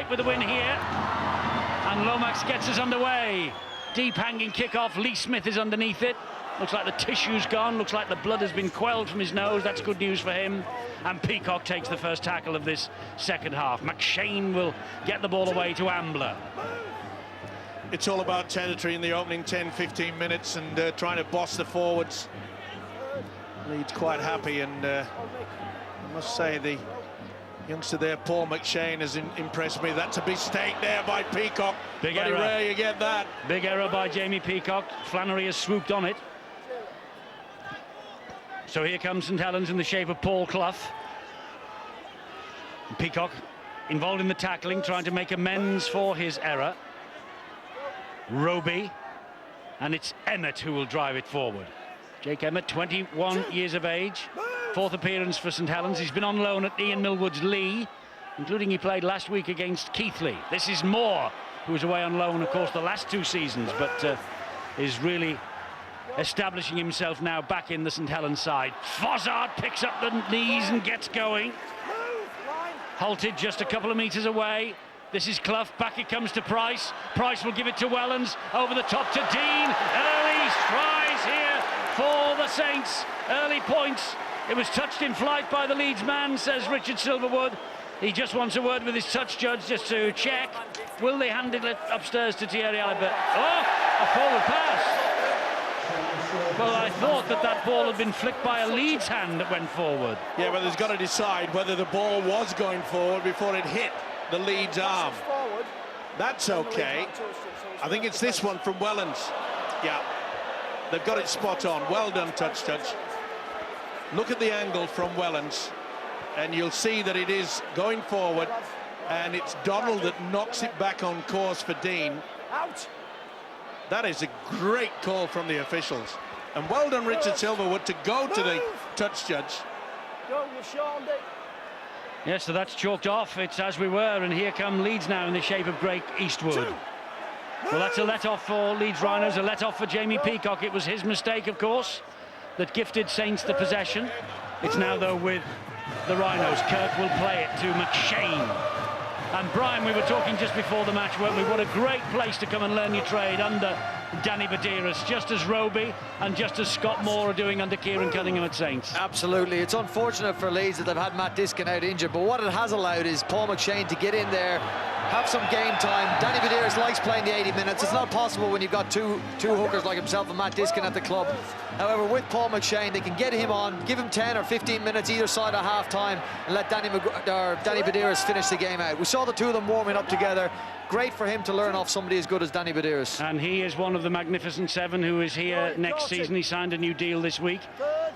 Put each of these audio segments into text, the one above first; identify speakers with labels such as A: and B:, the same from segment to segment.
A: strike with the win here. And Lomax gets us underway. Deep hanging kick-off. Lee Smith is underneath it. Looks like the tissue's gone. Looks like the blood has been quelled from his nose. That's good news for him. And Peacock takes the first tackle of this second half. McShane will get the ball away to Ambler.
B: It's all about territory in the opening 10-15 minutes and trying to boss the forwards. Leeds quite happy, and I must say the youngster there, Paul McShane, has impressed me. That's a mistake there by Peacock.
A: Big
B: Very
A: error.
B: rare you get that.
A: Big error by Jamie Peacock. Flannery has swooped on it. So here comes St Helens in the shape of Paul Clough. Peacock involved in the tackling, trying to make amends for his error. Roby, and it's Emmett who will drive it forward. Jake Emmett, 21 years of age, fourth appearance for St Helens. He's been on loan at Ian Millwood's Lee, including he played last week against Keighley. This is Moore, who was away on loan, of course, the last two seasons, but is really establishing himself now back in the St Helens side. Fossard picks up the knees and gets going. Halted just a couple of metres away. This is Clough, back it comes to Price. Price will give it to Wellens, over the top to Dean. Early tries here for the Saints. Early points. It was touched in flight by the Leeds man, says Richard Silverwood. He just wants a word with his touch judge just to check. Will they hand it upstairs to Thierry Alibert? Oh, a forward pass. Well, I thought that ball had been flicked by a Leeds hand that went forward.
B: Yeah, but he's got to decide whether the ball was going forward before it hit the Leeds arm. That's okay. I think it's this one from Wellens. Yeah, they've got it spot on. Well done, touch. Look at the angle from Wellens, and you'll see that it is going forward, and it's Donald that knocks it back on course for Dean. Out. That is a great call from the officials. And well done, Richard Silverwood, to go to the touch judge.
A: Yes, so that's chalked off. It's as we were, and here come Leeds now in the shape of Greg Eastwood. Well, that's a let-off for Leeds Rhinos, a let-off for Jamie Peacock. It was his mistake, of course, that gifted Saints the possession. It's now, though, with the Rhinos. Kirk will play it to McShane. And Brian, we were talking just before the match, weren't we? What a great place to come and learn your trade under Danny Badiris, just as Roby and just as Scott Moore are doing under Kieran Cunningham at Saints.
C: Absolutely. It's unfortunate for Leeds that they've had Matt Diskin out injured, but what it has allowed is Paul McShane to get in there, have some game time. Danny Badiris likes playing the 80 minutes. It's not possible when you've got two hookers like himself and Matt Diskin at the club. However, with Paul McShane, they can get him on, give him 10 or 15 minutes either side of half-time and let Danny Badiris finish the game out. We saw the two of them warming up together. Great for him to learn off somebody as good as Danny Badiris.
A: And he is one of the Magnificent Seven who is here next season. He signed a new deal this week.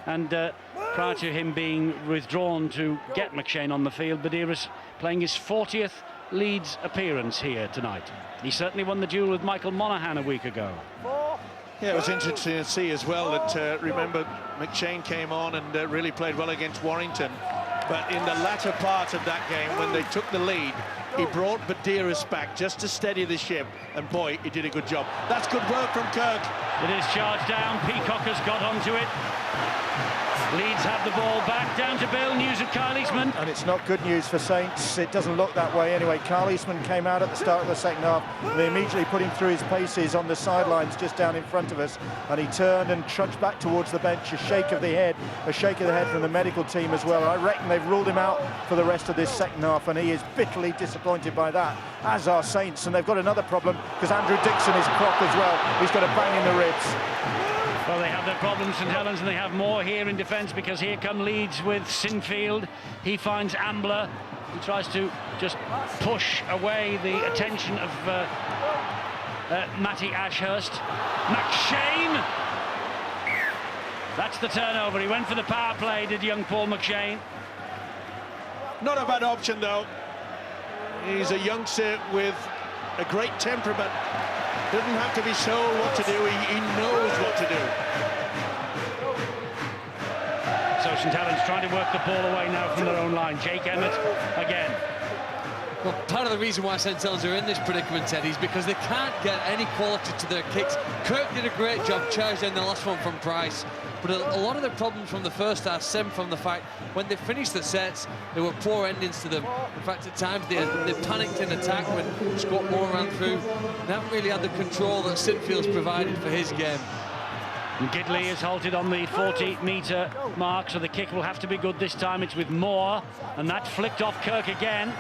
A: And prior to him being withdrawn to get McShane on the field, Badiris playing his 40th Leeds appearance here tonight. He certainly won the duel with Michael Monaghan a week ago.
B: Yeah, it was interesting to see as well that, remember, McShane came on and really played well against Warrington. But in the latter part of that game, when they took the lead, he brought Badiris back just to steady the ship, and boy, he did a good job. That's good work from Kirk.
A: It is charged down. Peacock has got onto it. Leeds have the ball back, down to Bill. News of Kyle Eastman.
D: And it's not good news for Saints. It doesn't look that way anyway. Kyle Eastman came out at the start of the second half. They immediately put him through his paces on the sidelines just down in front of us, and he turned and trudged back towards the bench. A shake of the head from the medical team as well. I reckon they've ruled him out for the rest of this second half, and he is bitterly disappointed by that, as are Saints. And they've got another problem because Andrew Dixon is crocked as well. He's got a bang in the ribs.
A: Well, they have their problems, St Helens, and they have more here in defence, because here come Leeds with Sinfield. He finds Ambler. He tries to just push away the attention of Matty Ashurst. McShane! That's the turnover. He went for the power play, did young Paul McShane.
B: Not a bad option, though. He's a youngster with a great temperament. Doesn't have to be told what to do, he knows what to do. So
A: St Helens trying to work the ball away now from their own line. Jake Emmett again.
E: Well, part of the reason why St Helens are in this predicament, Teddy, is because they can't get any quality to their kicks. Kirk did a great job charging the last one from Price, but a lot of the problems from the first half stem from the fact when they finished the sets, there were poor endings to them. In fact, at times they panicked in attack when Scott Moore ran through. They haven't really had the control that Sinfield's provided for his game.
A: And Gidley is halted on the 40-metre mark, so the kick will have to be good this time. It's with Moore, and that flicked off Kirk again.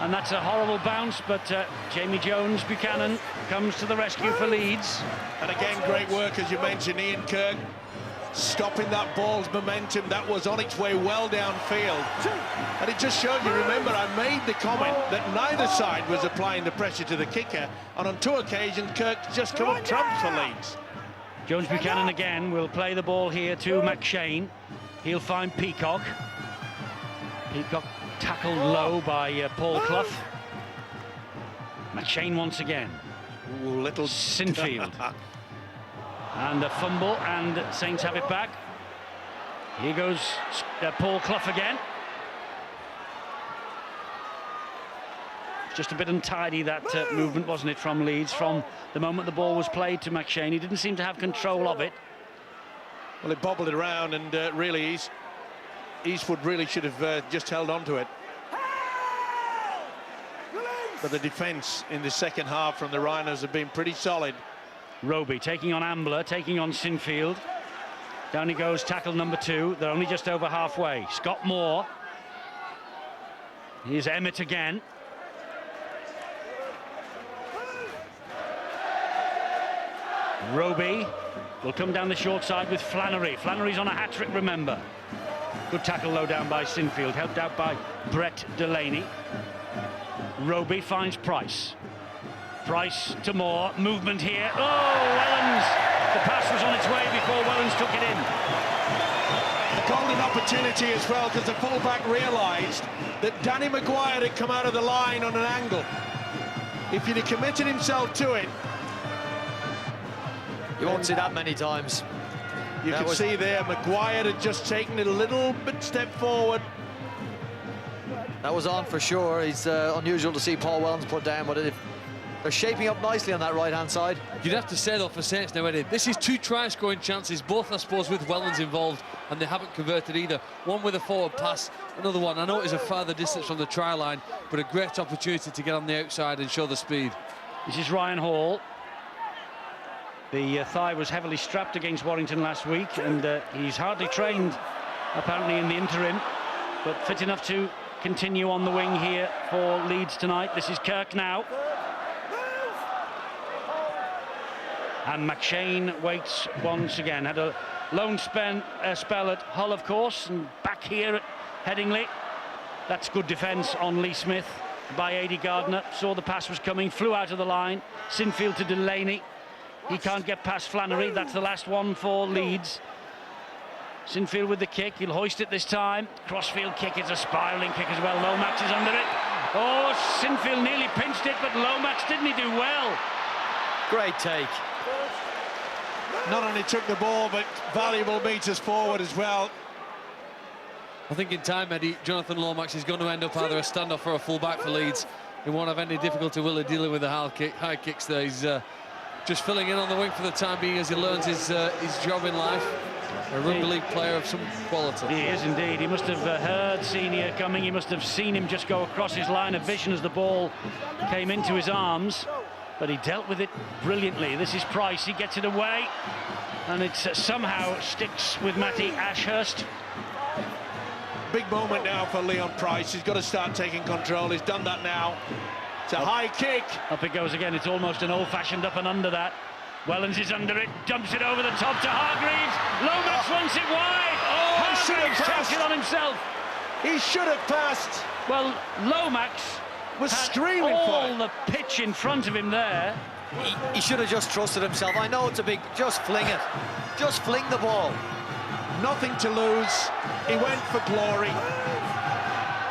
A: And that's a horrible bounce, but Jamie Jones-Buchanan comes to the rescue for Leeds.
B: And again, great work, as you mentioned, Ian Kirk, stopping that ball's momentum that was on its way well downfield. And it just showed you, remember, I made the comment that neither side was applying the pressure to the kicker, and on 2 occasions, Kirk's just come up trumps for Leeds.
A: Jones-Buchanan again will play the ball here to McShane. He'll find Peacock. Peacock tackled low by Paul Clough. McShane once again.
B: Ooh, little
A: Sinfield. And a fumble, and Saints have it back. Here goes Paul Clough again. Just a bit untidy, that movement, wasn't it, from Leeds, from the moment the ball was played to McShane. He didn't seem to have control of it.
B: Well, it bobbled it around, and really, Eastwood really should have just held on to it. But the defence in the second half from the Rhinos have been pretty solid.
A: Roby taking on Ambler, taking on Sinfield. Down he goes, tackle number 2. They're only just over halfway. Scott Moore. Here's Emmett again. Roby will come down the short side with Flannery. Flannery's on a hat-trick, remember. Good tackle low down by Sinfield, helped out by Brett Delaney. Roby finds Price. Price to Moore, movement here. Oh, Helens! The pass was on its way before Helens took it in.
B: A golden opportunity as well, because the fullback realised that Danny Maguire had come out of the line on an angle. If he'd have committed himself to it,
C: You won't see that many times.
B: you could see there, Maguire had just taken it a little bit step forward.
C: That was on for sure. It's unusual to see Paul Wellens put down, but they're shaping up nicely on that right-hand side.
E: You'd have to say, though, for Saints now, Eddie, this is 2 try-scoring chances, both, I suppose, with Wellens involved, and they haven't converted either. One with a forward pass, another one. I know it is a farther distance from the try line, but a great opportunity to get on the outside and show the speed.
A: This is Ryan Hall. The thigh was heavily strapped against Warrington last week, and he's hardly trained, apparently, in the interim, but fit enough to continue on the wing here for Leeds tonight. This is Kirk now. And McShane waits once again. Had a lone spell at Hull, of course, and back here at Headingley. That's good defence on Lee Smith by Adi Gardner. Saw the pass was coming, flew out of the line. Sinfield to Delaney. He can't get past Flannery. That's the last one for Leeds. Sinfield with the kick. He'll hoist it this time. Crossfield kick. It's a spiralling kick as well. Lomax is under it. Oh, Sinfield nearly pinched it, but Lomax didn't he do well?
C: Great take.
B: Not only took the ball, but valuable meters forward as well.
E: I think in time, Eddie, Jonathan Lomax is going to end up either a standoff or a full-back for Leeds. He won't have any difficulty really dealing with the high kicks there. He's just filling in on the wing for the time being as he learns his job in life. A rugby league player of some quality.
A: He is indeed. He must have heard Senior coming. He must have seen him just go across his line of vision as the ball came into his arms. But he dealt with it brilliantly. This is Price. He gets it away. And it somehow sticks with Matty Ashurst.
B: Big moment now for Leon Price. He's got to start taking control. He's done that now. It's a high kick.
A: Up it goes again. It's almost an old-fashioned up and under that. Wellens is under it, dumps it over the top to Hargreaves. Lomax wants it wide. Oh, Hargreaves takes it on himself.
B: He should have passed.
A: Well, Lomax
B: was
A: had
B: screaming
A: all
B: for it.
A: the pitch in front of him there.
C: He should have just trusted himself. I know it's a big... Just fling it. Just fling the ball.
B: Nothing to lose. He went for glory.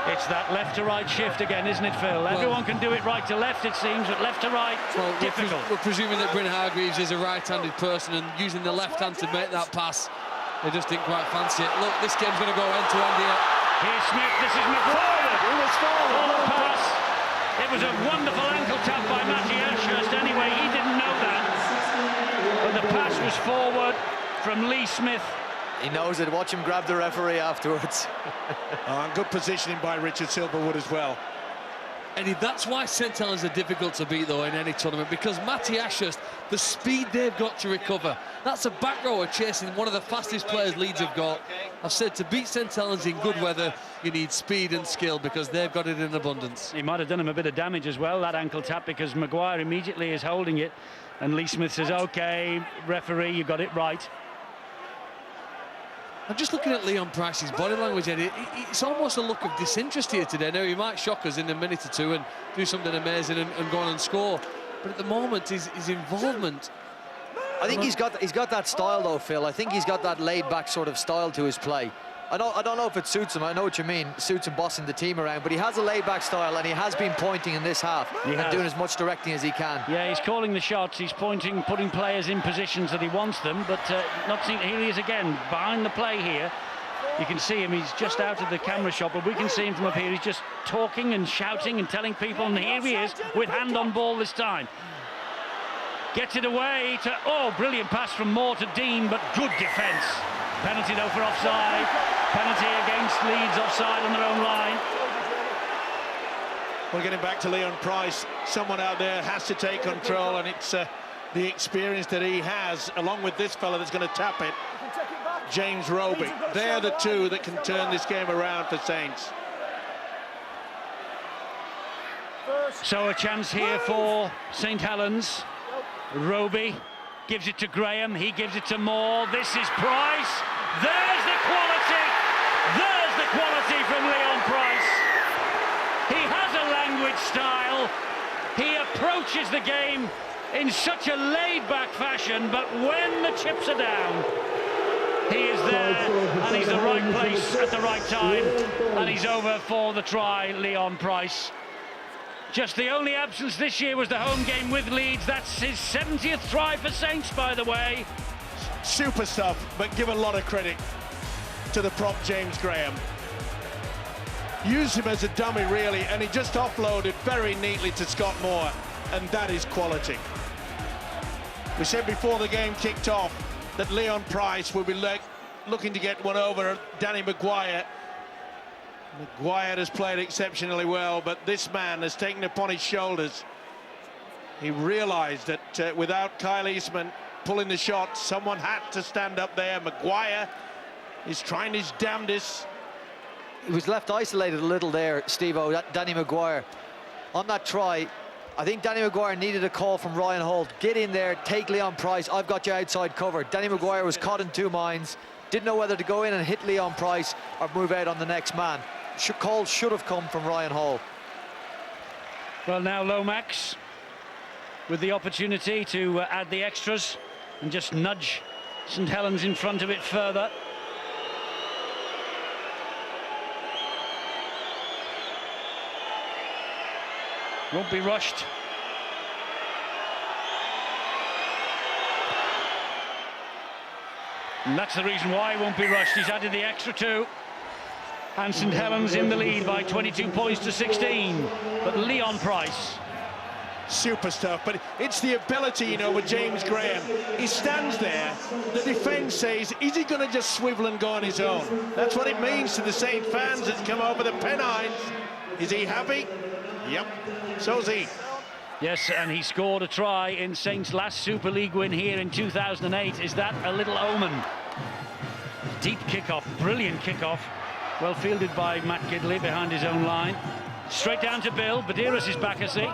A: It's that left to right shift again, isn't it, Phil? Everyone can do it right to left, it seems, but left to right, difficult.
E: We're presuming that Bryn Hargreaves is a right-handed person and using the left hand to make that pass. They just didn't quite fancy it. Look, this game's going to go end-to-end here.
A: Here's Smith, this is McFarland.
B: He was forward.
A: Forward pass. It was a wonderful ankle tap by Matty Ashurst anyway. He didn't know that. But the pass was forward from Lee Smith.
C: He knows it. Watch him grab the referee afterwards.
B: Good positioning by Richard Silverwood as well.
E: And that's why St Helens are difficult to beat, though, in any tournament, because Matty Ashurst, the speed they've got to recover, that's a back rower chasing one of the fastest players Leeds have got. I've said to beat St Helens in good weather, you need speed and skill, because they've got it in abundance.
A: He might have done him a bit of damage as well, that ankle tap, because Maguire immediately is holding it, and Lee Smith says, OK, referee, you got it right.
E: I'm just looking at Leon Price's body language, Eddie. It's almost a look of disinterest here today. Now, he might shock us in a minute or two and do something amazing and go on and score. But at the moment, his involvement...
C: I think he's got that style, though, Phil. I think he's got that laid-back sort of style to his play. I don't know if it suits him. I know what you mean, suits him bossing the team around, but he has a laid-back style, and he has been pointing in this half and doing as much directing as he can.
A: Yeah, he's calling the shots. He's pointing, putting players in positions that he wants them, but not seen. Here he is again, behind the play here. You can see him, he's just out of the camera shot, but we can see him from up here. He's just talking and shouting and telling people, and here he is with hand on ball this time. Gets it away to, oh, brilliant pass from Moore to Dean, but good defence. Penalty though for offside. Penalty against Leeds, offside on their own line.
B: We're getting back to Leon Price. Someone out there has to take control, and it's the experience that he has, along with this fella that's going to tap it, James Roby. They're the two that can turn this game around for Saints.
A: So a chance here for St Helens. Roby gives it to Graham, he gives it to Moore. This is Price. There's the quality. There's the quality from Leon Price. He has a language style. He approaches the game in such a laid-back fashion, but when the chips are down, he is there, and he's the right place at the right time, and he's over for the try, Leon Price. Just the only absence this year was the home game with Leeds. That's his 70th try for Saints, by the way.
B: Super stuff, but give a lot of credit to the prop James Graham. Used him as a dummy, really, and he just offloaded very neatly to Scott Moore, and that is quality. We said before the game kicked off that Leon Price will be looking to get one over Danny Maguire. Maguire has played exceptionally well, but this man has taken upon his shoulders. He realised that without Kyle Eastman pulling the shot, someone had to stand up there. Maguire is trying his damnedest.
C: He was left isolated a little there, Steve-O, Danny Maguire. On that try, I think Danny Maguire needed a call from Ryan Holt. Get in there, take Leon Price, I've got you outside cover. Danny Maguire was caught in two minds, didn't know whether to go in and hit Leon Price or move out on the next man. Call should have come from Ryan Hall.
A: Well, now Lomax with the opportunity to add the extras and just nudge St Helens in front of it further. Won't be rushed. And that's the reason why he won't be rushed. He's added the extra two. And St Helens in the lead by 22 points to 16. But Leon Price.
B: Super stuff, but it's the ability, you know, with James Graham. He stands there, the defence says, is he going to just swivel and go on his own? That's what it means to the Saint fans that come over the Pennines. Is he happy? Yep, so's he.
A: Yes, and he scored a try in Saints' last Super League win here in 2008. Is that a little omen? Deep kickoff, brilliant kickoff. Well fielded by Matt Gidley behind his own line. Straight down to Bill. Badiris is back, I see.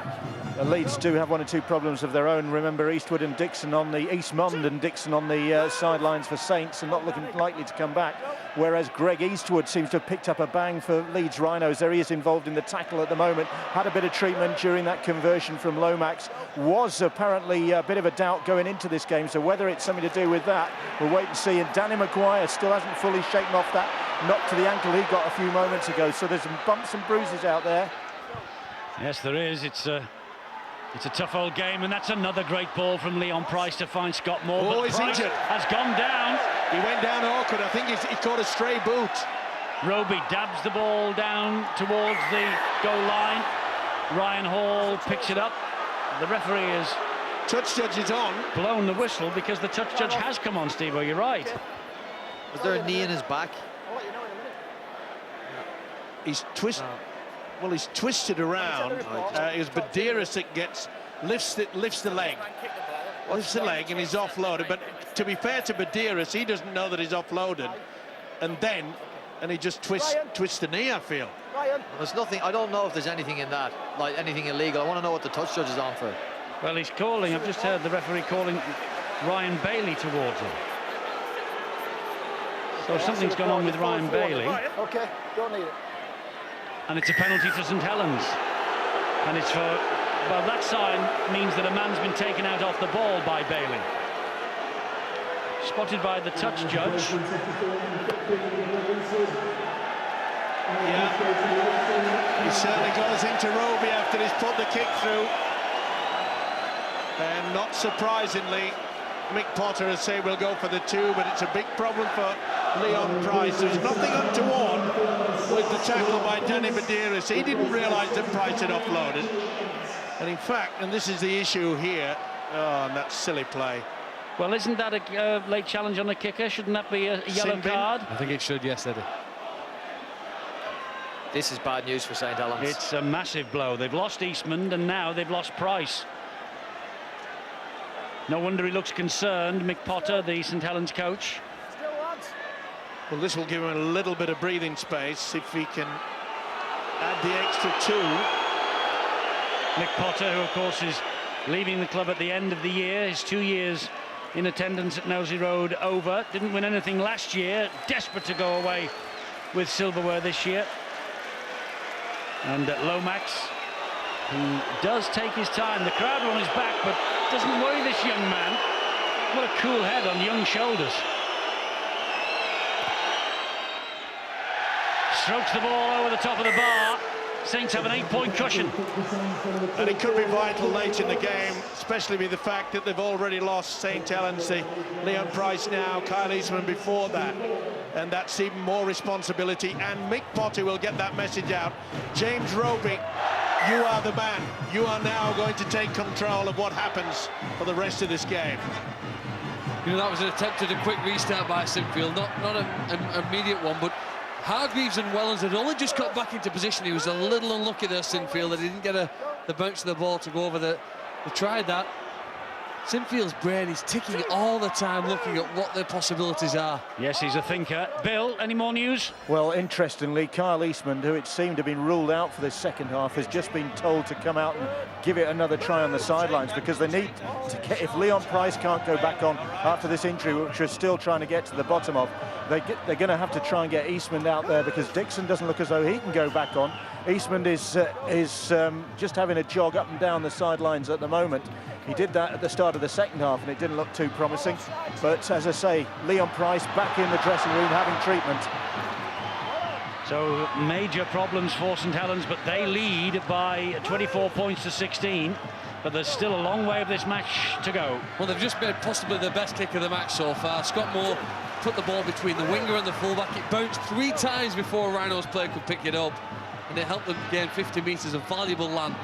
D: The Leeds do have one or two problems of their own. Remember Eastmond and Dixon on the sidelines for Saints and not looking likely to come back. Whereas Greg Eastwood seems to have picked up a bang for Leeds Rhinos. There he is involved in the tackle at the moment. Had a bit of treatment during that conversion from Lomax. Was apparently a bit of a doubt going into this game. So whether it's something to do with that, we'll wait and see. And Danny Maguire still hasn't fully shaken off that knock to the ankle he got a few moments ago. So there's some bumps and bruises out there.
A: Yes, there is. It's a tough old game, and that's another great ball from Leon Price to find Scott Moore.
B: Oh,
A: but
B: he's
A: Price
B: injured.
A: Has gone down.
B: He went down awkward. I think he caught a stray boot.
A: Roby dabs the ball down towards the goal line. Ryan Hall picks it up. The referee has
B: Touch judge is on.
A: blown the whistle because the touch judge has come on, Steve-O, you're right.
C: Was there a knee in his back?
B: He's twisted. Well, he's twisted around. It was Badiris that lifts the leg. Lifts the leg and he's offloaded. But to be fair to Badiris, he doesn't know that he's offloaded. And he just twists the knee, I feel.
C: There's nothing. I don't know if there's anything in that, like anything illegal. I want to know what the touch judge is on for.
A: Well, he's calling. I've just heard the referee calling Ryan Bailey towards him. So something's gone on with Ryan Bailey.
F: Okay, don't need it.
A: And it's a penalty for St Helens. And it's for... Well, that sign means that a man's been taken out off the ball by Bailey. Spotted by the touch judge.
B: Yeah. He certainly goes into Roby after he's put the kick through. And not surprisingly, Mick Potter has said we'll go for the 2, but it's a big problem for Leon Price. There's nothing untoward with the tackle by Danny Badiris. He didn't realise that Price had offloaded. And in fact, and this is the issue here, and that's silly play.
A: Well, isn't that a late challenge on the kicker? Shouldn't that be a yellow card?
E: I think it should, yes, Eddie.
C: This is bad news for St Helens.
A: It's a massive blow. They've lost Eastman and now they've lost Price. No wonder he looks concerned, Mick Potter, the St Helens coach.
B: Well, this will give him a little bit of breathing space if he can add the extra 2.
A: Mick Potter, who of course is leaving the club at the end of the year, his 2 years in attendance at Nosey Road over. Didn't win anything last year, desperate to go away with silverware this year. And Lomax, who does take his time. The crowd are on his back, but doesn't worry this young man. What a cool head on young shoulders. Strokes the ball over the top of the bar. Saints have an 8-point cushion.
B: And it could be vital late in the game, especially with the fact that they've already lost St Helens, Leon Price now, Kyle Eastman before that. And that's even more responsibility. And Mick Potter will get that message out. James Roby, you are the man. You are now going to take control of what happens for the rest of this game.
E: You know, that was an attempt at a quick restart by Sinfield, not an immediate one, but Hargreaves and Wellens had only just got back into position. He was a little unlucky there, Sinfield, that he didn't get the bounce of the ball to go over the... They tried that. Sinfield's brain is ticking all the time, looking at what their possibilities are.
A: Yes, he's a thinker. Bill, any more news?
D: Well, interestingly, Kyle Eastman, who it seemed to have been ruled out for this second half, has just been told to come out and give it another try on the sidelines, because they need to get... If Leon Price can't go back on after this injury, which we're still trying to get to the bottom of, they're going to have to try and get Eastman out there, because Dixon doesn't look as though he can go back on. Eastman is just having a jog up and down the sidelines at the moment. He did that at the start of the second half and it didn't look too promising. But as I say, Leon Price back in the dressing room having treatment.
A: So major problems for St Helens, but they lead by 24 points to 16. But there's still a long way of this match to go.
E: Well, they've just made possibly the best kick of the match so far. Scott Moore put the ball between the winger and the fullback. It bounced 3 times before Rhino's player could pick it up, and it helped them gain 50 metres of valuable land.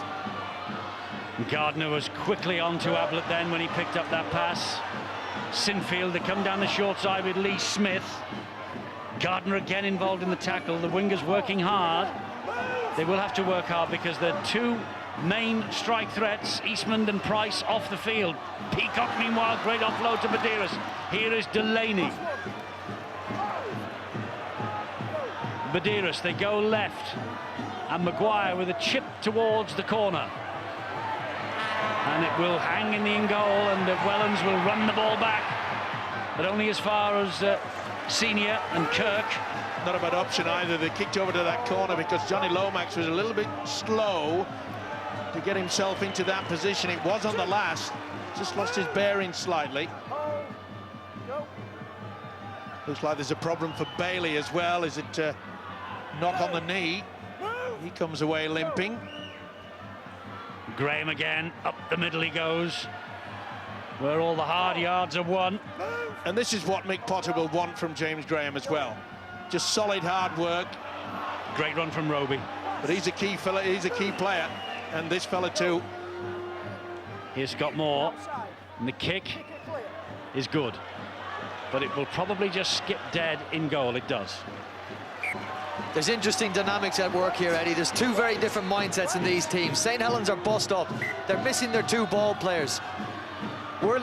A: Gardner was quickly on to Ablett then when he picked up that pass. Sinfield to come down the short side with Lee Smith. Gardner again involved in the tackle. The wingers working hard. They will have to work hard because they're 2 main strike threats, Eastman and Price, off the field. Peacock, meanwhile, great offload to Badiris. Here is Delaney. Badiris, they go left. And Maguire with a chip towards the corner. And it will hang in the in goal, and Wellens will run the ball back. But only as far as Senior and Kirk.
B: Not a bad option either. They kicked over to that corner because Johnny Lomax was a little bit slow to get himself into that position. It was on the last, just lost his bearing slightly. Looks like there's a problem for Bailey as well. Is it knock on the knee? He comes away limping.
A: Graham again, up the middle he goes, where all the hard yards are won.
B: And this is what Mick Potter will want from James Graham as well. Just solid hard work.
A: Great run from Roby.
B: But he's a key player, and this fella too.
A: Here's Scott Moore, and the kick is good, but it will probably just skip dead in goal. It does.
C: There's interesting dynamics at work here, Eddie. There's two very different mindsets in these teams. St. Helens are bust up. They're missing their two ball players. We're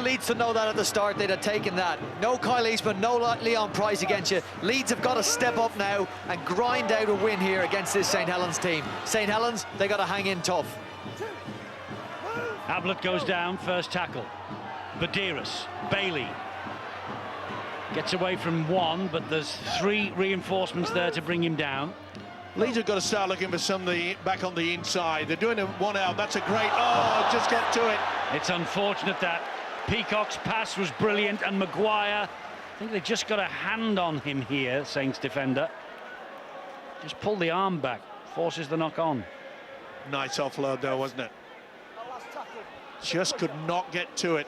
C: Leeds to know that at the start. They'd have taken that. No Kyle Eastman, no Leon Price against you. Leeds have got to step up now and grind out a win here against this St. Helens team. St. Helens, they got to hang in tough.
A: Ablett goes down, first tackle. Badiris, Bailey gets away from one, but there's 3 reinforcements there to bring him down.
B: Leeds have got to start looking for somebody back on the inside. They're doing a one out. That's a great, oh, just got to it.
A: It's unfortunate that Peacock's pass was brilliant, and Maguire, I think they just got a hand on him here, Saints defender. Just pull the arm back, forces the knock on.
B: Nice offload though, wasn't it? Just could not get to it.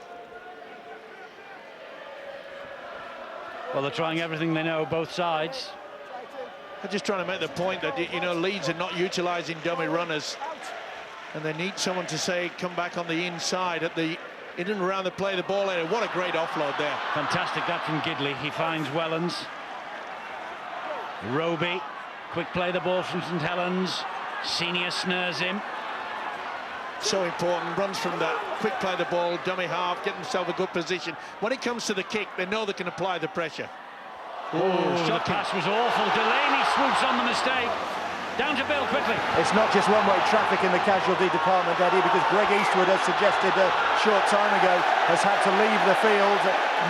A: Well, they're trying everything they know, both sides.
B: I'm just trying to make the point that, you know, Leeds are not utilising dummy runners, and they need someone to say, come back on the inside at the in and around the play the ball area. What a great offload there.
A: Fantastic that from Gidley. He finds Wellens. Roby, quick play the ball from St. Helens. Senior snares him.
B: So important, runs from that, quick play the ball, dummy half, get himself a good position. When it comes to the kick, they know they can apply the pressure.
A: Oh, the pass was awful. Delaney swoops on the mistake. Down to Bill quickly.
D: It's not just one-way traffic in the casualty department, Eddie, because Greg Eastwood, as suggested a short time ago, has had to leave the field.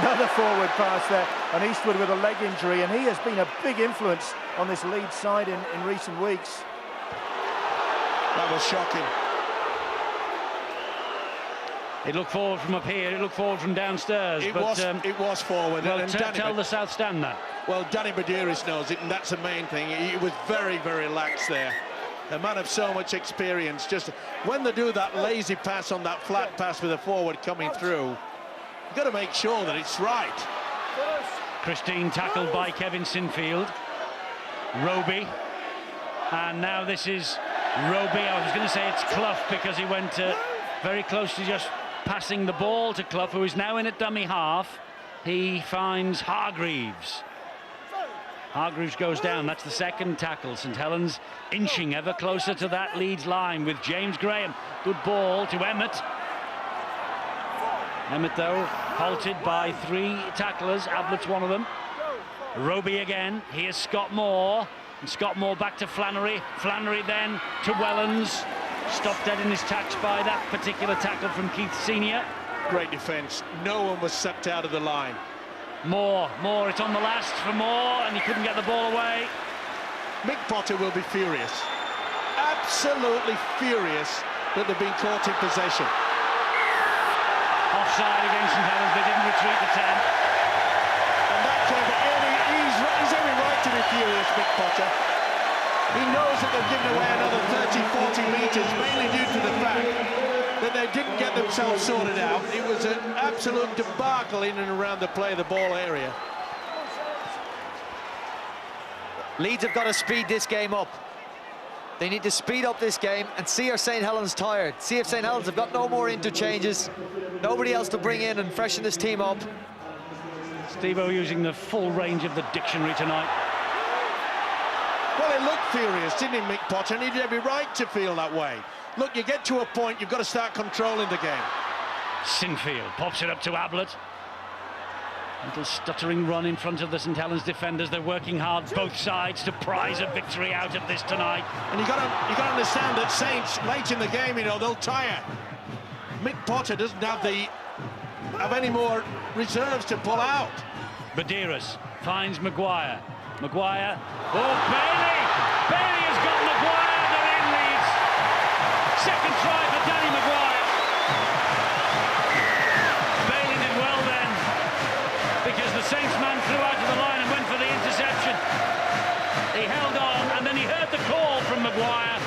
D: Another forward pass there, and Eastwood with a leg injury, and he has been a big influence on this Leeds side in recent weeks.
B: That was shocking.
A: It looked forward from up here, it looked forward from downstairs.
B: It was forward.
A: Well,
B: and
A: tell the South Stand that.
B: Well, Danny Badiris knows it, and that's the main thing. He was very, very lax there. A man of so much experience. Just when they do that lazy pass on that flat pass with a forward coming through, you've got to make sure that it's right.
A: Christine tackled by Kevin Sinfield. Roby. And now this is Roby. I was going to say it's Clough because he went very close to just passing the ball to Clough, who is now in at dummy half. He finds Hargreaves. Hargreaves goes down. That's the second tackle. St. Helens inching ever closer to that Leeds line with James Graham. Good ball to Emmett. Emmett, though, halted by 3 tacklers. Ablett's one of them. Roby again. Here's Scott Moore. And Scott Moore back to Flannery. Flannery then to Wellens. Stopped dead in his tracks by that particular tackle from Keith Senior.
B: Great defence. No one was sucked out of the line.
A: Moore, it's on the last for Moore, and he couldn't get the ball away.
B: Mick Potter will be furious. Absolutely furious that they've been caught in possession.
A: Offside against St. Helens, they didn't retreat the 10.
B: And that he's every right to be furious, Mick Potter. He knows that they've given away another 30, 40 metres, mainly due to the fact that they didn't get themselves sorted out. It was an absolute debacle in and around the play of the ball area.
C: Leeds have got to speed this game up. They need to speed up this game and see if St. Helens tired. See if St. Helens have got no more interchanges, nobody else to bring in and freshen this team up.
A: Steve-O using the full range of the dictionary tonight.
B: Well, he looked furious, didn't he, Mick Potter? And he had every right to feel that way. Look, you get to a point, you've got to start controlling the game.
A: Sinfield pops it up to Ablett. Little stuttering run in front of the St. Helens defenders. They're working hard, both sides, to prize a victory out of this tonight.
B: And you got to understand that Saints, late in the game, you know, they'll tire. Mick Potter doesn't have any more reserves to pull out.
A: Badiris finds Maguire. Maguire. Oh, Bailey! Bailey has got Maguire. They're in, Leeds. Second try for Danny Maguire. Bailey did well then, because the Saints man flew out of the line and went for the interception. He held on, and then he heard the call from Maguire.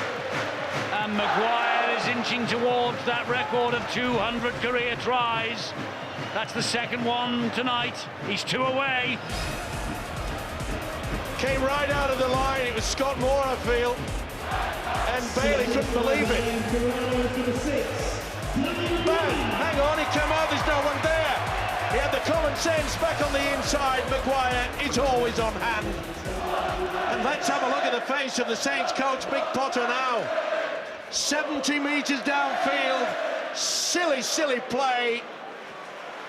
A: And Maguire is inching towards that record of 200 career tries. That's the second one tonight. He's 2 away.
B: Came right out of the line. It was Scott Moore, I feel. And Bailey couldn't believe it. Bang! Hang on, he came out, there's no one there. He had the common sense back on the inside. Maguire is always on hand. And let's have a look at the face of the Saints coach, Big Potter now. 70 metres downfield. Silly, silly play.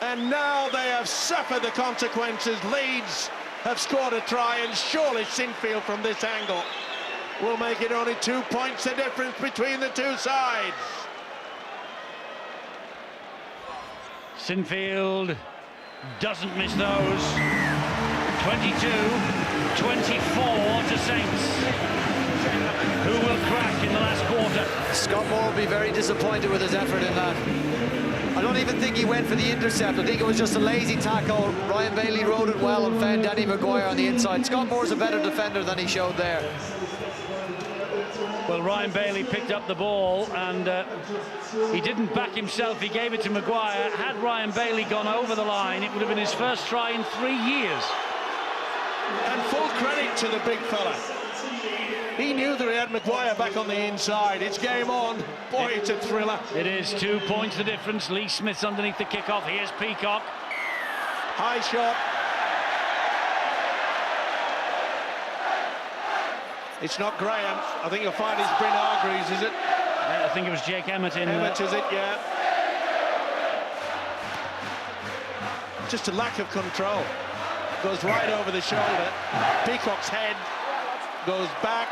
B: And now they have suffered the consequences. Leeds have scored a try, and surely Sinfield from this angle will make it only 2 points the difference between the two sides.
A: Sinfield doesn't miss those. 22-24 to Saints, who will crack in the last quarter.
C: Scott Moore will be very disappointed with his effort in that. I don't even think he went for the intercept. I think it was just a lazy tackle. Ryan Bailey rode it well and found Danny Maguire on the inside. Scott Moore's a better defender than he showed there.
A: Well, Ryan Bailey picked up the ball and he didn't back himself. He gave it to Maguire. Had Ryan Bailey gone over the line, it would have been his first try in 3 years.
B: And full credit to the big fella. He knew that he had Maguire back on the inside. It's game on. Boy, it's a thriller.
A: It is 2 points the difference. Lee Smith's underneath the kickoff. Here's Peacock.
B: High shot. It's not Graham. I think you'll find it's Bryn Hargreaves, is it?
A: I think it was Jake Emmett in.
B: Emmett, is it? Yeah. Just a lack of control. Goes right over the shoulder. Peacock's head goes back.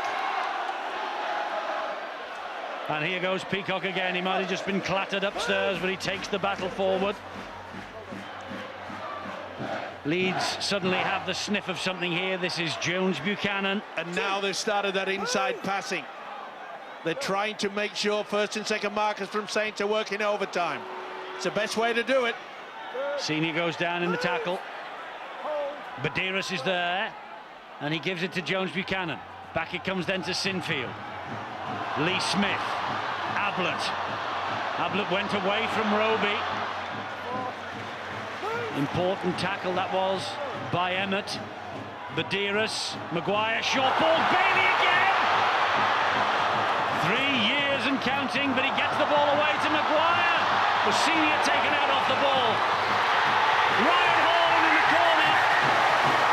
A: And here goes Peacock again. He might have just been clattered upstairs, but he takes the battle forward. Leeds suddenly have the sniff of something here. This is Jones Buchanan.
B: And now they've started that inside passing. They're trying to make sure first and second markers from Saints are working overtime. It's the best way to do it.
A: Senior goes down in the tackle. Badiris is there, and he gives it to Jones Buchanan. Back it comes then to Sinfield. Lee Smith. Ablett. Ablett went away from Roby. Important tackle that was by Emmett. Badiris, Maguire, short ball, Bailey again! 3 years and counting, but he gets the ball away to Maguire. The senior taken out off the ball. Ryan Hall in the corner.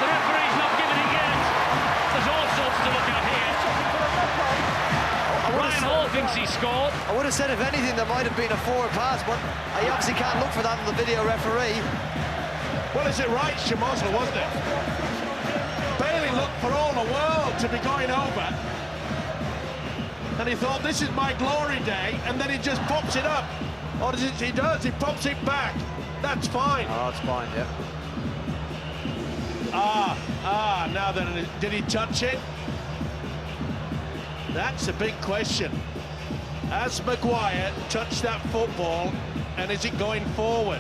A: The referee's not given it yet. There's all sorts to look at here. Ryan Hall thinks he scored.
C: I would have said, if anything, there might have been a forward pass, but I obviously can't look for that in the video referee.
B: Well, is it right, Shimoza, wasn't it? Bailey looked for all the world to be going over. And he thought, this is my glory day, and then he just pops it up. Or does he does, he pops it back. That's fine.
C: Oh, it's fine, yeah.
B: Now then, did he touch it? That's a big question. Has Maguire touched that football, and is it going forward?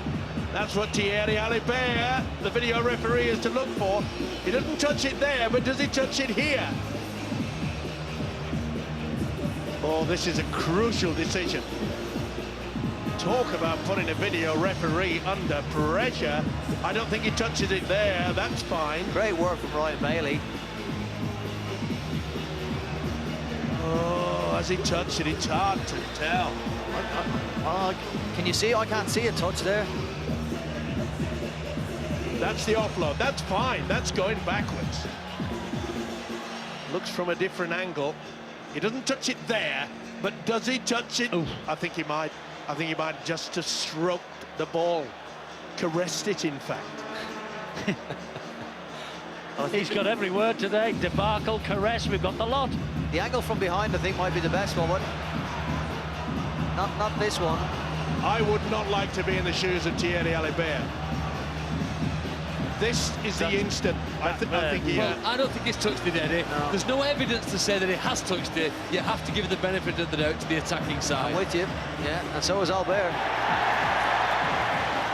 B: That's what Thierry Alibert, the video referee, is to look for. He doesn't touch it there, but does he touch it here? Oh, this is a crucial decision. Talk about putting a video referee under pressure. I don't think he touches it there. That's fine.
C: Great work from Ryan Bailey.
B: Oh, has he touched it? It's hard to tell.
C: Can you see? I can't see a touch there.
B: That's the offload. That's fine. That's going backwards. Looks from a different angle. He doesn't touch it there, but does he touch it?
A: Oof.
B: I think he might. I think he might just have stroked the ball. Caressed it, in fact.
A: He's got every word today. Debacle, caress, we've got the lot.
C: The angle from behind, I think, might be the best one. Not this one.
B: I would not like to be in the shoes of Thierry Alibert. This is the instant. I think he...
E: Well, I don't think he's touched it, Eddie.
C: No.
E: There's no evidence to say that he has touched it. You have to give the benefit of the doubt to the attacking side.
C: I'm with you. Yeah, and so is Albert.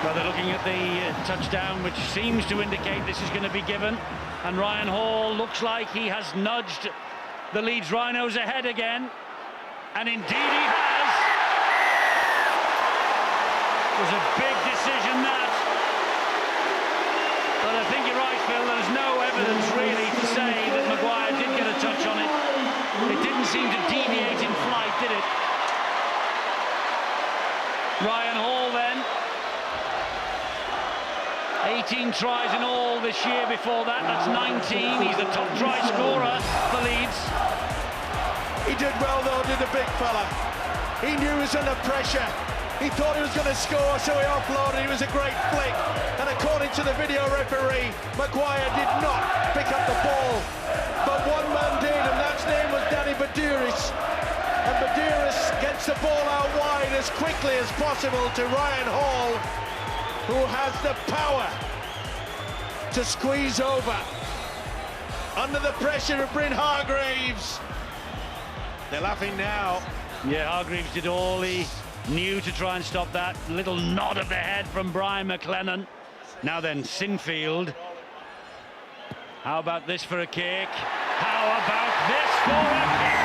A: Well, they're looking at the touchdown, which seems to indicate this is going to be given. And Ryan Hall looks like he has nudged the Leeds Rhinos ahead again. And indeed he has. It was a big decision, that. But I think you're right, Phil. There's no evidence really to say that Maguire did get a touch on it. It didn't seem to deviate in Ryan Hall then. 18 tries in all this year. Before that, that's 19. He's the top try scorer for Leeds.
B: He did well though, did the big fella. He knew he was under pressure. He thought he was going to score, so he offloaded. It was a great flick. And according to the video referee, Maguire did not pick up the ball. But one man did, and that name was Danny Badiris. And Badiris gets the ball out wide as quickly as possible to Ryan Hall, who has the power to squeeze over. Under the pressure of Bryn Hargreaves. They're laughing now.
A: Yeah, Hargreaves did all he knew to try and stop that. Little nod of the head from Brian McLennan. Now then, Sinfield. How about this for a kick? How about this for a kick?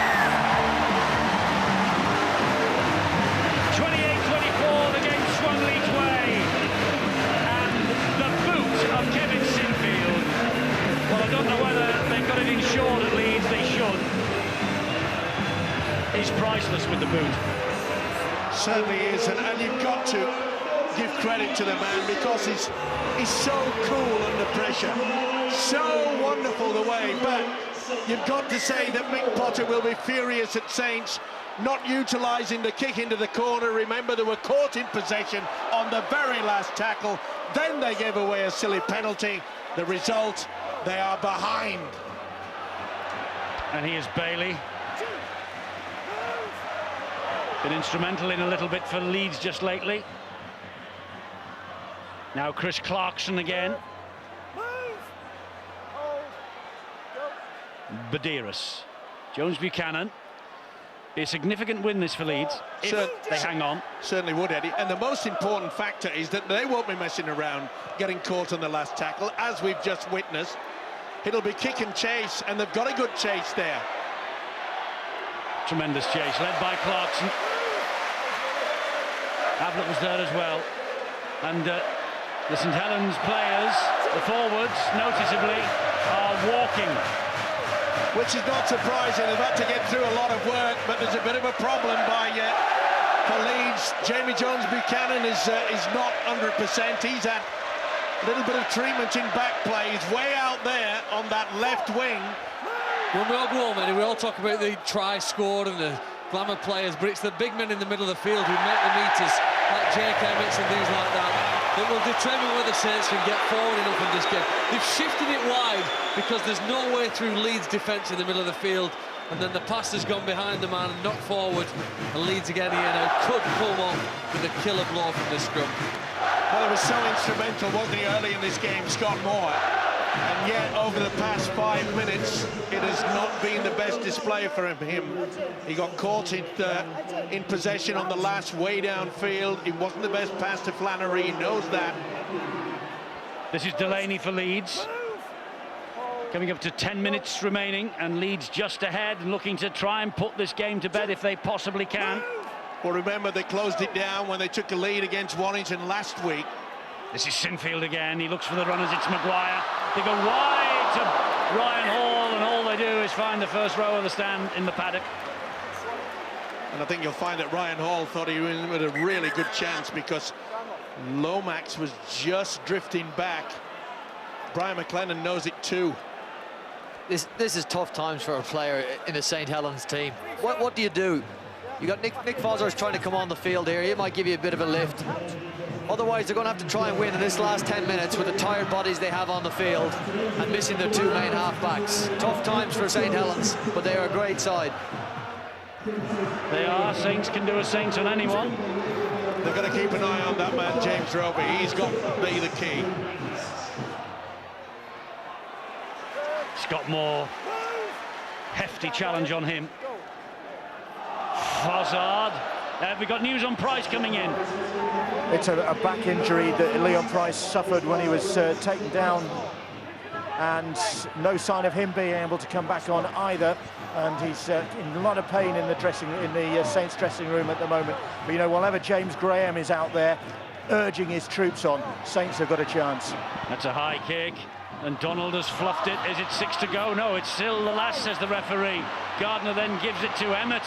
A: 28-24, the game swung Leeds' way. And the boot of Kevin Sinfield. Well, I don't know whether they've got it insured at Leeds, they should. He's priceless with the boot.
B: Certainly is, and you've got to give credit to the man because he's so cool under pressure. So wonderful the way, but you've got to say that Mick Potter will be furious at Saints not utilising the kick into the corner. Remember, they were caught in possession on the very last tackle. Then they gave away a silly penalty. The result, they are behind.
A: And here's Bailey. Been instrumental in a little bit for Leeds just lately. Now Chris Clarkson again. Badiris. Jones Buchanan. Be a significant win this for Leeds if they hang on.
B: Certainly would, Eddie. And the most important factor is that they won't be messing around getting caught on the last tackle, as we've just witnessed. It'll be kick and chase, and they've got a good chase there.
A: Tremendous chase, led by Clarkson. Ablett was there as well. And the St Helens players, the forwards, noticeably, are walking.
B: Which is not surprising. They've had to get through a lot of work, but there's a bit of a problem for Leeds. Jamie Jones Buchanan is not 100%. He's had a little bit of treatment in back play. He's way out there on that left wing.
E: When we all go home, Eddie, we all talk about the try score and the glamour players, but it's the big men in the middle of the field who make the meters, like Jake Emmett and things like that, that will determine whether Saints can get forward enough in this game. They've shifted it wide because there's no way through Leeds' defence in the middle of the field, and then the pass has gone behind the man and knocked forward, and Leeds again here now could come on with a killer blow from the scrum.
B: Well, it was so instrumental, wasn't he, early in this game, Scott Moore? And yet, over the past 5 minutes, it has not been the best display for him. He got caught in possession on the last way downfield. It wasn't the best pass to Flannery, he knows that.
A: This is Delaney for Leeds. Coming up to 10 minutes remaining, and Leeds just ahead and looking to try and put this game to bed if they possibly can.
B: Well, remember, they closed it down when they took a lead against Warrington last week.
A: This is Sinfield again. He looks for the runners. It's Maguire. They go wide to Ryan Hall, and all they do is find the first row of the stand in the paddock.
B: And I think you'll find that Ryan Hall thought he was with a really good chance because Lomax was just drifting back. Brian McLennan knows it too.
C: This is tough times for a player in a St Helens team. What do you do? You got Nick Fozzer's trying to come on the field here. He might give you a bit of a lift. Otherwise, they're going to have to try and win in this last 10 minutes with the tired bodies they have on the field and missing their two main half-backs. Tough times for St Helens, but they are a great side.
A: They are. Saints can do a Saints on anyone.
B: They've got to keep an eye on that man, James Roby. He's got to be the key.
A: Scott Moore. Hefty challenge on him. Fozzard. We've got news on Price coming in.
D: It's a back injury that Leon Price suffered when he was taken down, and no sign of him being able to come back on either. And he's in a lot of pain in the Saints dressing room at the moment. But you know, whenever James Graham is out there urging his troops on, Saints have got a chance.
A: That's a high kick, and Donald has fluffed it. Is it 6 to go? No, it's still the last, says the referee. Gardner then gives it to Emmett,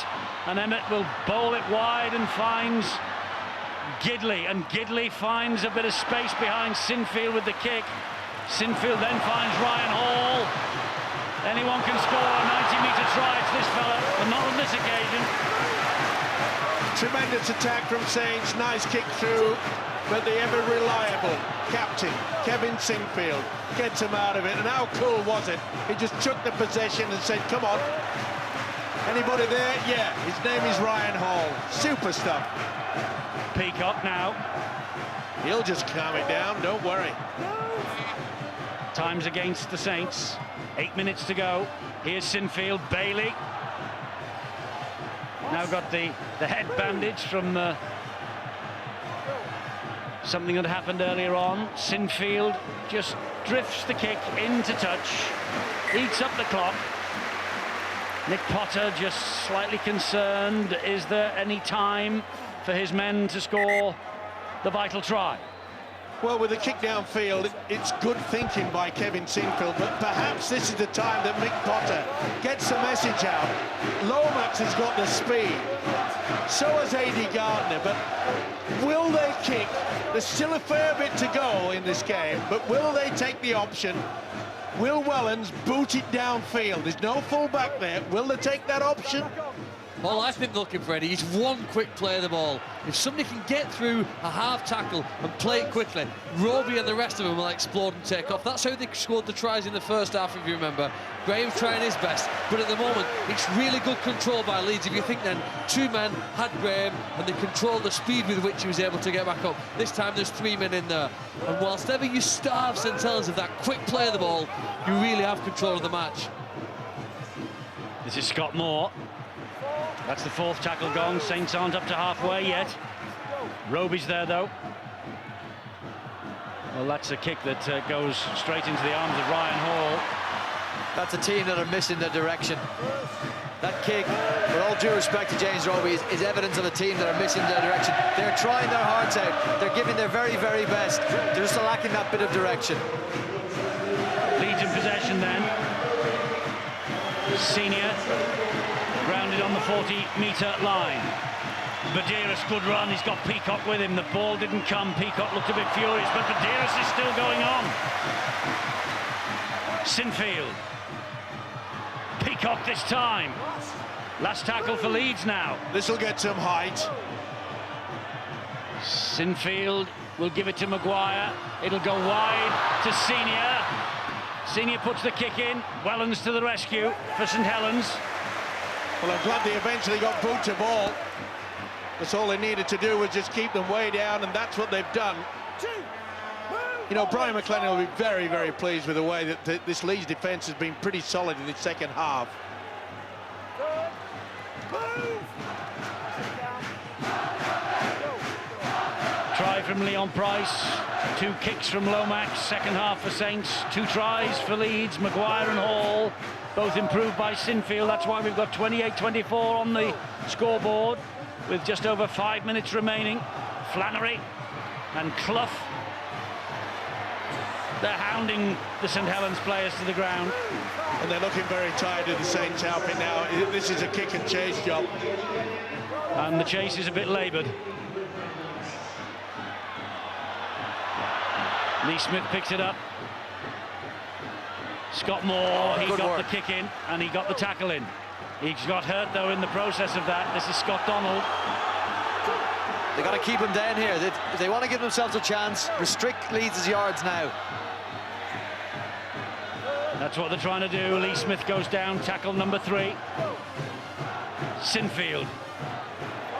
A: and Emmett will bowl it wide and finds Gidley, and Gidley finds a bit of space behind Sinfield with the kick. Sinfield then finds Ryan Hall. Anyone can score a 90-metre try. It's this fella, but not on this occasion.
B: Tremendous attack from Saints, nice kick through, but the ever-reliable captain, Kevin Sinfield, gets him out of it. And how cool was it? He just took the possession and said, come on. Anybody there? Yeah, his name is Ryan Hall. Super stuff.
A: Peacock now.
B: He'll just calm it down, don't worry.
A: Time's against the Saints. 8 minutes to go. Here's Sinfield, Bailey. Now got the head bandage from something that happened earlier on. Sinfield just drifts the kick into touch, eats up the clock. Nick Potter just slightly concerned. Is there any time for his men to score the vital try?
B: Well, with the kick downfield, it's good thinking by Kevin Sinfield, but perhaps this is the time that Mick Potter gets the message out. Lomax has got the speed, so has A.D. Gardner, but will they kick? There's still a fair bit to go in this game, but will they take the option? Will Wellens boot it downfield? There's no fullback there. Will they take that option?
E: All I've been looking for, Eddie, is one quick play of the ball. If somebody can get through a half tackle and play it quickly, Roby and the rest of them will explode and take off. That's how they scored the tries in the first half, if you remember. Graham's trying his best, but at the moment, it's really good control by Leeds. If you think then, two men had Graham, and they controlled the speed with which he was able to get back up. This time, there's three men in there. And whilst ever you starve St Helens of that quick play of the ball, you really have control of the match.
A: This is Scott Moore. That's the fourth tackle gone. Saints aren't up to halfway yet. Roby's there, though. Well, that's a kick that goes straight into the arms of Ryan Hall.
C: That's a team that are missing their direction. That kick, with all due respect to James Roby, is evidence of a team that are missing their direction. They're trying their hearts out. They're giving their very, very best. They're just lacking that bit of direction.
A: Leeds in possession then. Senior grounded on the 40-metre line. Badiris, good run. He's got Peacock with him. The ball didn't come. Peacock looked a bit furious, but Badiris is still going on. Sinfield. Peacock this time. Last tackle for Leeds now.
B: This will get some height.
A: Sinfield will give it to Maguire. It'll go wide to Senior. Senior puts the kick in. Wellens to the rescue for St Helens.
B: Well, I'm glad they eventually got boot to ball. That's all they needed to do was just keep them way down, and that's what they've done. You know, Brian McLennan will be very, very pleased with the way that this Leeds defence has been pretty solid in the second half.
A: Try from Leon Price, two kicks from Lomax, second half for Saints, two tries for Leeds, Maguire and Hall, both improved by Sinfield. That's why we've got 28-24 on the scoreboard with just over 5 minutes remaining. Flannery and Clough, they're hounding the St Helens players to the ground.
B: And they're looking very tired of the Saints helping now. This is a kick and chase job.
A: And the chase is a bit laboured. Lee Smith picks it up. Scott Moore, he got the kick in and he got the tackle in. He's got hurt though in the process of that. This is Scott Donald.
C: They got to keep him down here. If they want to give themselves a chance, restrict Leeds' yards now.
A: That's what they're trying to do. Lee Smith goes down, tackle number 3. Sinfield.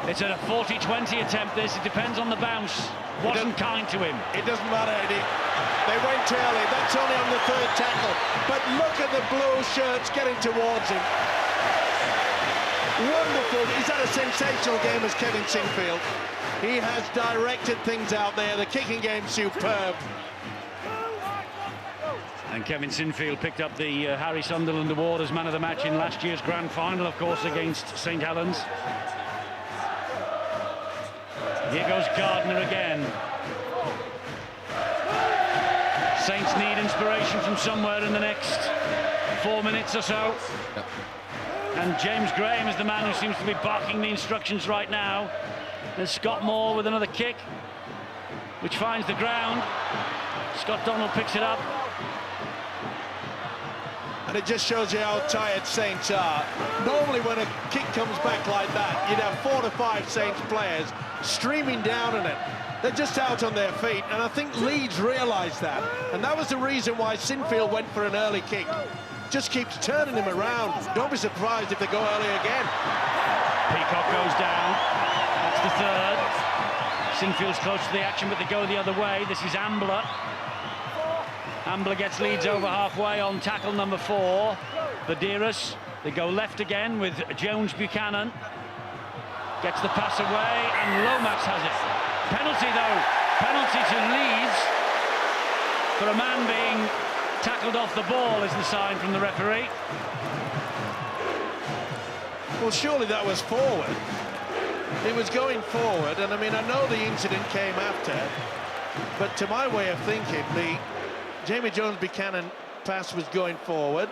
A: It's a 40-20 attempt, this. It depends on the bounce. Wasn't kind to him.
B: It doesn't matter, Eddie. They went early. That's only on the 3rd tackle. But look at the blue shirts getting towards him. Wonderful. He's had a sensational game as Kevin Sinfield. He has directed things out there. The kicking game's superb.
A: And Kevin Sinfield picked up the Harry Sunderland Award as man of the match in last year's grand final, of course, against St Helens. Here goes Gardner again. Saints need inspiration from somewhere in the next 4 minutes or so. Yep. And James Graham is the man who seems to be barking the instructions right now. There's Scott Moore with another kick, which finds the ground. Scott Donald picks it up.
B: And it just shows you how tired Saints are. Normally when a kick comes back like that, you'd have 4 to 5 Saints players streaming down on it. They're just out on their feet, and I think Leeds realised that. And that was the reason why Sinfield went for an early kick. Just keeps turning him around. Don't be surprised if they go early again.
A: Peacock goes down. That's the third. Sinfield's close to the action, but they go the other way. This is Ambler. Ambler gets Leeds over halfway on tackle number 4. Vidiris. They go left again with Jones Buchanan. Gets the pass away, and Lomax has it. Penalty, though. Penalty to Leeds for a man being tackled off the ball is the sign from the referee.
B: Well, surely that was forward. It was going forward, and I mean, I know the incident came after, but to my way of thinking, the Jamie Jones Buchanan pass was going forward,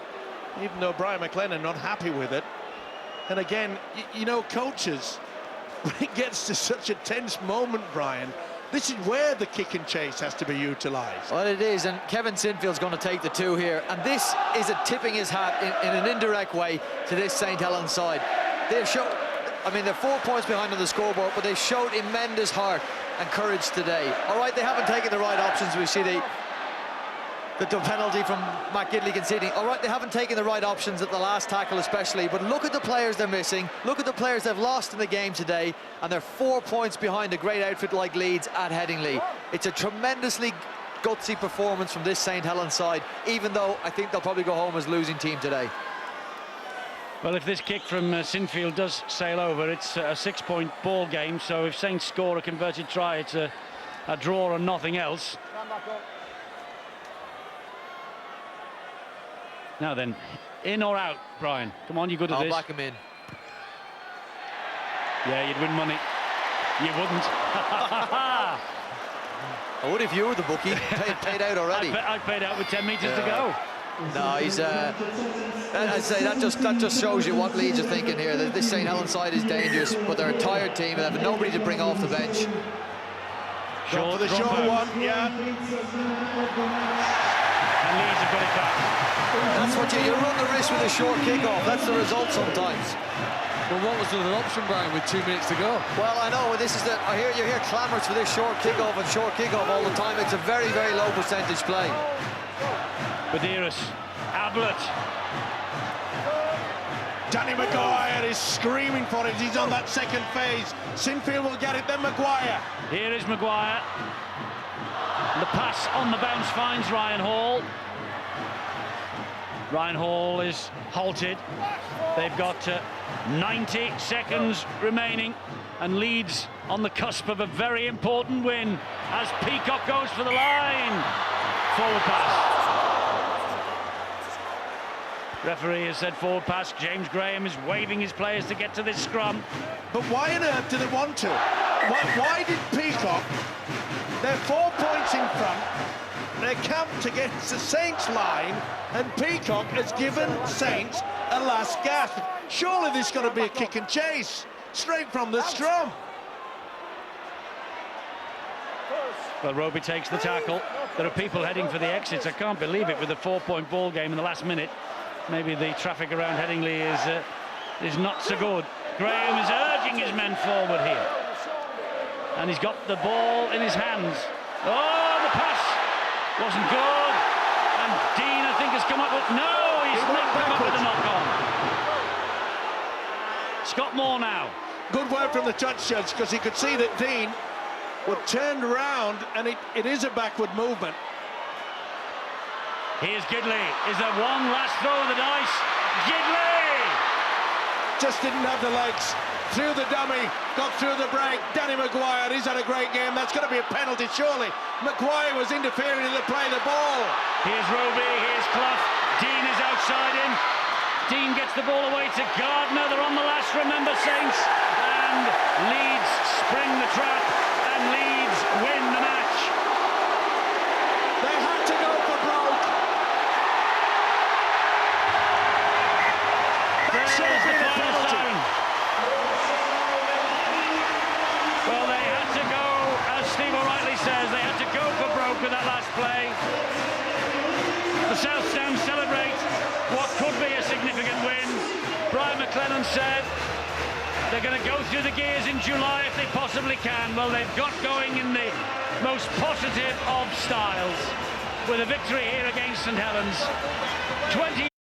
B: even though Brian McLennan not happy with it. And again, you know, coaches, when it gets to such a tense moment, Brian, this is where the kick and chase has to be utilised.
C: Well, it is, and Kevin Sinfield's going to take the 2 here, and this is a tipping his hat in an indirect way to this St. Helens side. They've shown, I mean, they're 4 points behind on the scoreboard, but they've showed immense heart and courage today. All right, they haven't taken the right options. We see the penalty from Matt Gidley conceding. All right, they haven't taken the right options at the last tackle especially, but look at the players they're missing. Look at the players they've lost in the game today, and they're 4 points behind a great outfit like Leeds at Headingley. It's a tremendously gutsy performance from this St. Helens side, even though I think they'll probably go home as losing team today.
A: Well, if this kick from Sinfield does sail over, it's a 6-point ball game, so if Saints score a converted try, it's a draw and nothing else. Now then, in or out, Brian? Come on, you're good at this.
C: I'll back him in.
A: Yeah, you'd win money. You wouldn't.
C: I would if you were the bookie. Paid out already.
A: I paid out with 10 metres to go.
C: No, he's. I'd say that just shows you what Leeds are thinking here. That this St. Helens side is dangerous, but they're a tired team. They have nobody to bring off the bench.
B: Short for the short one, yeah.
A: And Leeds have got it back.
C: That's what you run the risk with a short kick-off. That's the result sometimes.
E: Well, what was the other option, Brian, with 2 minutes to go?
C: Well, I know. This is the. You hear clamours for this short kick-off and short kick-off all the time. It's a very, very low percentage play.
A: Badiris, Ablett.
B: Danny Maguire is screaming for it. He's on that second phase. Sinfield will get it, then Maguire.
A: Here is Maguire. The pass on the bounce finds Ryan Hall. Ryan Hall is halted. They've got 90 seconds remaining, and Leeds on the cusp of a very important win as Peacock goes for the line. Forward pass. Referee has said forward pass. James Graham is waving his players to get to this scrum.
B: But why on earth do they want to? Why did Peacock? They're 4 points in front. They're camped against the Saints line, and Peacock has given Saints a last gasp. Surely there's got to be a kick and chase straight from the scrum.
A: Well, Roby takes the tackle. There are people heading for the exits. I can't believe it with a 4-point ball game in the last minute. Maybe the traffic around Headingley is not so good. Graham is urging his men forward here. And he's got the ball in his hands. Oh, the pass wasn't good. And Dean, I think, has come up with... No, he's not come up with a knock-on. Scott Moore now.
B: Good work from the touch judge, because he could see that Dean would turn around, and it is a backward movement.
A: Here's Gidley. Is there one last throw of the dice? Gidley!
B: Just didn't have the legs. Through the dummy, got through the break. Danny Maguire, he's had a great game. That's going to be a penalty, surely. Maguire was interfering in the play of the ball.
A: Here's Roby, here's Clough. Dean is outside him. Dean gets the ball away to Gardner. They're on the last, remember, Saints. And Leeds spring the trap, and Leeds win the match.
B: They had to go for broke. That should have been a penalty.
A: with that last play. The South Stand celebrate what could be a significant win. Brian McLennan said they're going to go through the gears in July if they possibly can. Well, they've got going in the most positive of styles with a victory here against St Helens. 20